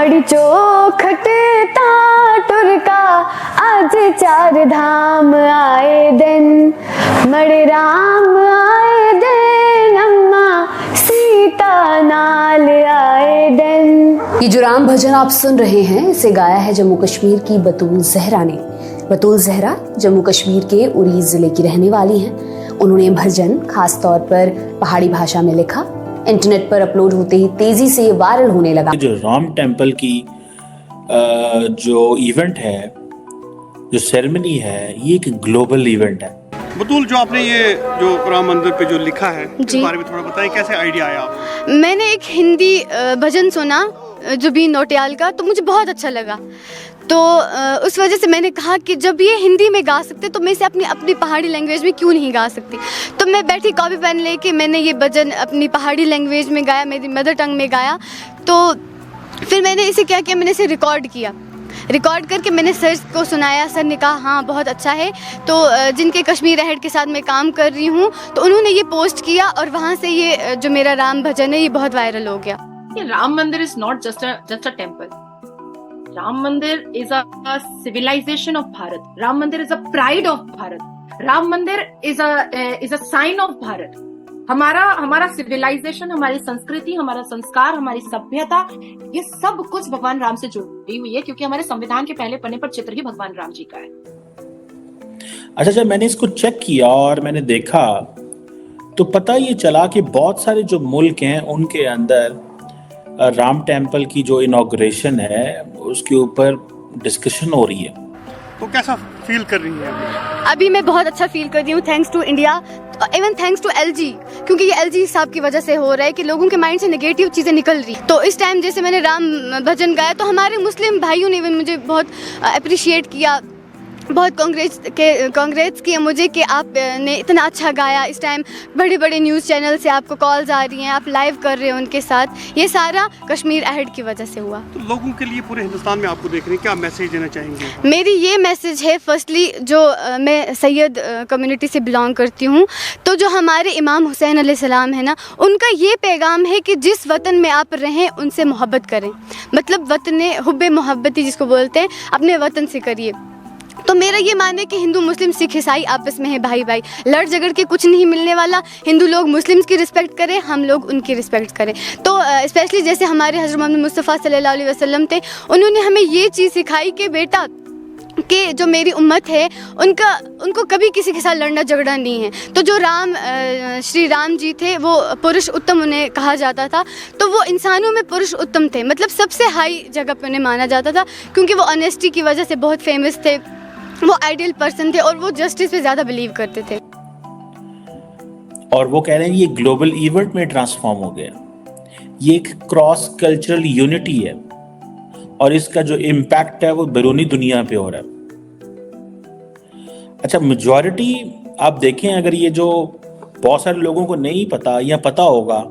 मड़ी चौखटता टुरका आज चार धाम आए दिन, मड़े राम आए दिन अम्मा सीता नाल आए दिन। ये जो राम भजन आप सुन रहे हैं इसे गाया है जम्मू कश्मीर की बतूल जहरा ने। बतूल जहरा जम्मू कश्मीर के उरी जिले की रहने वाली हैं। उन्होंने भजन खास तौर पर पहाड़ी भाषा में लिखा, इंटरनेट पर अपलोड होते ही तेजी से वायरल होने लगा। जो राम टेम्पल की जो इवेंट है, जो सेरेमनी है, ये एक ग्लोबल इवेंट है। बतूल, जो आपने ये जो राम मंदिर पे जो लिखा है इस बारे में थोड़ा बताएं, कैसे आइडिया आया आपको? मैंने एक हिंदी भजन सुना जुबीन नौटियाल का, तो मुझे बहुत अच्छा लगा। तो उस वजह से मैंने कहा कि जब ये हिंदी में गा सकते तो मैं इसे अपनी पहाड़ी लैंग्वेज में क्यों नहीं गा सकती। तो मैं बैठी कॉपी पेन लेके मैंने ये भजन अपनी पहाड़ी लैंग्वेज में गाया, मेरी मदर टंग में गाया। तो फिर मैंने इसे क्या किया, मैंने इसे रिकॉर्ड किया। रिकॉर्ड करके मैंने सर को सुनाया। सर ने कहा हाँ बहुत अच्छा है। तो जिनके कश्मीर अहेड के साथ मैं काम कर रही हूँ, तो उन्होंने ये पोस्ट किया और वहाँ से ये जो मेरा राम भजन है ये बहुत वायरल हो गया। Ram Mandir is not just a temple. Ram Mandir is a civilization of Bharat. Ram Mandir is a pride of Bharat. Ram Mandir is a sign of Bharat. हमारा सिविलाइजेशन, हमारी संस्कृति, हमारा संस्कार, हमारी सभ्यता, ये सब कुछ भगवान राम से जुड़ी हुई है, क्योंकि हमारे संविधान के पहले पन्ने पर चित्र ही भगवान राम जी का है। अच्छा, जब मैंने इसको चेक किया और मैंने देखा तो पता ये चला कि बहुत सारे जो मुल्क हैं उनके अंदर राम टेम्पल की जो इनॉग्रेशन है उसके ऊपर डिस्कशन हो रही है। तो कैसा फील कर रही है अभी? मैं बहुत अच्छा फील कर रही हूँ, thanks to India, even thanks to LG, क्योंकि ये एलजी साहब की वजह से हो रहा है कि लोगों के माइंड से नेगेटिव चीज़ें निकल रही। तो इस टाइम जैसे मैंने राम भजन गाया तो हमारे मुस्लिम भाइयों ने इवन मुझे बहुत अप्रिशिएट किया, बहुत कांग्रेस किया मुझे कि आपने इतना अच्छा गाया। इस टाइम बड़े बड़े न्यूज़ चैनल से आपको कॉल्स आ रही हैं, आप लाइव कर रहे हो उनके साथ। ये सारा कश्मीर अहेड की वजह से हुआ। तो लोगों के लिए पूरे हिंदुस्तान में आपको देखने क्या मैसेज देना चाहेंगे? मेरी ये मैसेज है, फर्स्टली जो मैं सैयद कम्युनिटी से बिलोंग करती हूँ, तो जो हमारे इमाम हुसैन अलैहिस्सलाम है ना, उनका ये पैगाम है कि जिस वतन में आप रहें उनसे मोहब्बत करें। मतलब वतन हुब्बे मोहब्बती जिसको बोलते हैं, अपने वतन से करिए। तो मेरा ये मानना है कि हिंदू मुस्लिम सिख ईसाई आपस में है भाई भाई, लड़ झगड़ के कुछ नहीं मिलने वाला। हिंदू लोग मुस्लिम्स की रिस्पेक्ट करें, हम लोग उनकी रिस्पेक्ट करें। तो स्पेशली जैसे हमारे हज़रत मोहम्मद मुस्तफ़ा सल्लल्लाहु अलैहि वसल्लम थे, उन्होंने हमें ये चीज़ सिखाई कि बेटा कि जो मेरी उम्मत है उनको कभी किसी के साथ लड़ना झगड़ा नहीं है। तो जो श्री राम जी थे वो पुरुष उत्तम उन्हें कहा जाता था, तो वो इंसानों में पुरुष उत्तम थे, मतलब सबसे हाई जगह पे उन्हें माना जाता था, क्योंकि वो ऑनेस्टी की वजह से बहुत फेमस थे, वो आइडियल पर्सन थे और वो जस्टिस पे ज्यादा बिलीव करते थे। और वो कह रहे हैं ये ग्लोबल इवेंट में ट्रांसफॉर्म हो गया, ये एक क्रॉस कल्चरल यूनिटी है और इसका जो इम्पैक्ट है वो बैरूनी दुनिया पे हो रहा है। अच्छा, मेजॉरिटी आप देखें, अगर ये जो बहुत सारे लोगों को नहीं पता या पता होगा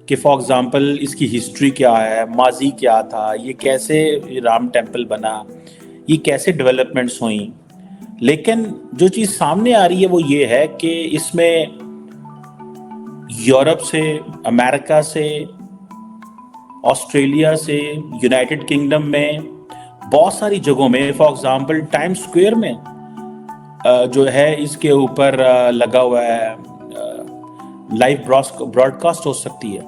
कि फॉर एग्जांपल इसकी हिस्ट्री क्या है, माजी क्या था, ये कैसे राम टेम्पल बना, ये कैसे डेवलपमेंट्स हुई, लेकिन जो चीज़ सामने आ रही है वो ये है कि इसमें यूरोप से, अमेरिका से, ऑस्ट्रेलिया से, यूनाइटेड किंगडम में, बहुत सारी जगहों में, फॉर एग्जांपल टाइम्स स्क्वायर में जो है इसके ऊपर लगा हुआ है, लाइव ब्रॉडकास्ट हो सकती है।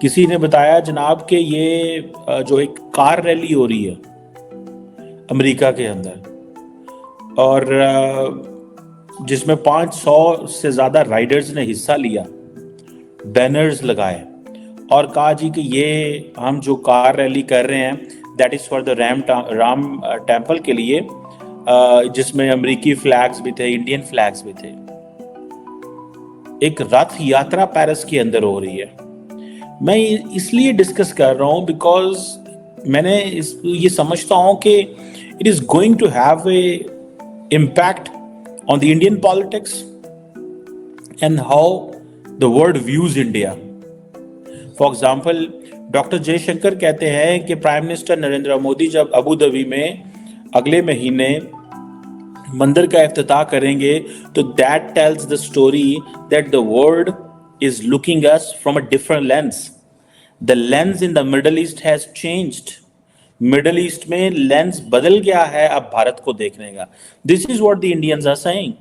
किसी ने बताया जनाब कि ये जो एक कार रैली हो रही है अमेरिका के अंदर और जिसमें 500 से ज़्यादा राइडर्स ने हिस्सा लिया, बैनर्स लगाए और कहा जी कि ये हम जो कार रैली कर रहे हैं that is for the Ram temple के लिए, जिसमें अमेरिकी फ्लैग्स भी थे, इंडियन फ्लैग्स भी थे। एक रथ यात्रा पेरिस के अंदर हो रही है। मैं इसलिए डिस्कस कर रहा हूँ बिकॉज मैंने ये समझता हूँ कि it is going to have a impact on the Indian politics and how the world views India. For example, doctor Jaishankar कहते हैं कि प्राइम मिनिस्टर नरेंद्र मोदी जब अबू धाबी में अगले महीने मंदिर का इफ्तिताह करेंगे तो that tells the story that the world is looking us from a different lens. The lens in the Middle East has changed. Middle east में लेंस बदल गया है अब भारत को देखने का। This is what the Indians are saying.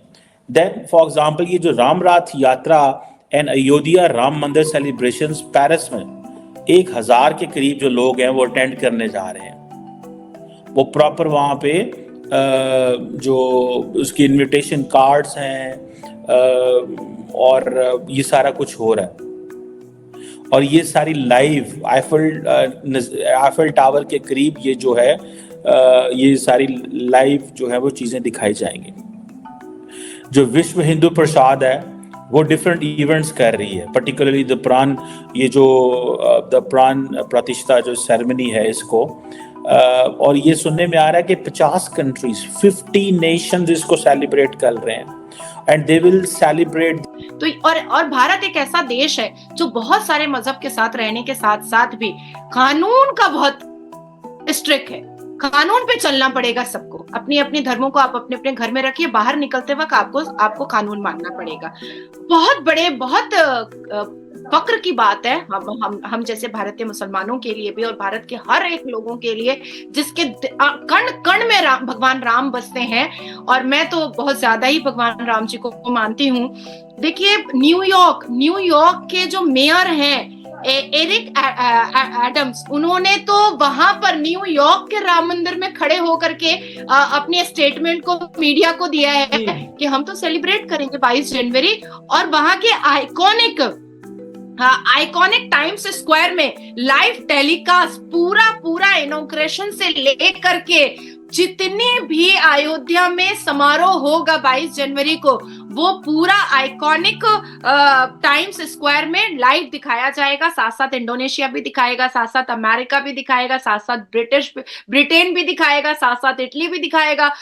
Then for example ये जो राम राथ यात्रा एंड अयोध्या राम मंदिर सेलिब्रेशंस पेरिस में 1000 के करीब जो लोग हैं वो अटेंड करने जा रहे हैं। वो प्रॉपर वहाँ पे जो उसकी इनविटेशन कार्ड्स हैं और ये सारा कुछ हो रहा है। और ये सारी लाइव आईफल टावर के करीब ये जो है ये सारी लाइव जो है वो चीज़ें दिखाई जाएंगी। जो विश्व हिंदू परिषद है वो डिफरेंट इवेंट्स कर रही है, पर्टिकुलरली द प्राण, ये जो द प्राण प्रतिष्ठा जो सेरेमनी है इसको, और ये सुनने में आ रहा है कि 50 कंट्रीज 50 नेशंस इसको सेलिब्रेट कर रहे हैं एंड दे विल सेलिब्रेट। तो और भारत एक ऐसा देश है जो बहुत सारे मजहब के साथ रहने के साथ साथ भी कानून का बहुत स्ट्रिक्ट है। कानून पे चलना पड़ेगा सबको। अपनी अपनी धर्मों को आप अपने अपने घर में रखिए, बाहर निकलते वक्त आपको कानून मानना पड़ेगा। बहुत फक्र की बात है हम जैसे भारतीय मुसलमानों के लिए भी और भारत के हर एक लोगों के लिए जिसके कण कण में भगवान राम बसते हैं। और मैं तो बहुत ज्यादा ही भगवान राम जी को मानती हूँ। देखिए न्यूयॉर्क के जो मेयर हैं एरिक एडम्स, उन्होंने तो वहां पर न्यूयॉर्क के राम मंदिर में खड़े होकर के अपने स्टेटमेंट को मीडिया को दिया है कि हम तो सेलिब्रेट करेंगे 22 जनवरी। और वहां के आइकॉनिक टाइम्स स्क्वायर में लाइव टेलीकास्ट पूरा इनॉग्रेशन से लेकर के जितने भी अयोध्या में समारोह होगा 22 जनवरी को, वो पूरा आइकॉनिक टाइम्स स्क्वायर में लाइव दिखाया जाएगा। साथ साथ इंडोनेशिया भी दिखाएगा, साथ साथ अमेरिका भी दिखाएगा, साथ साथ ब्रिटेन भी दिखाएगा, साथ साथ इटली भी दिखाएगा। तो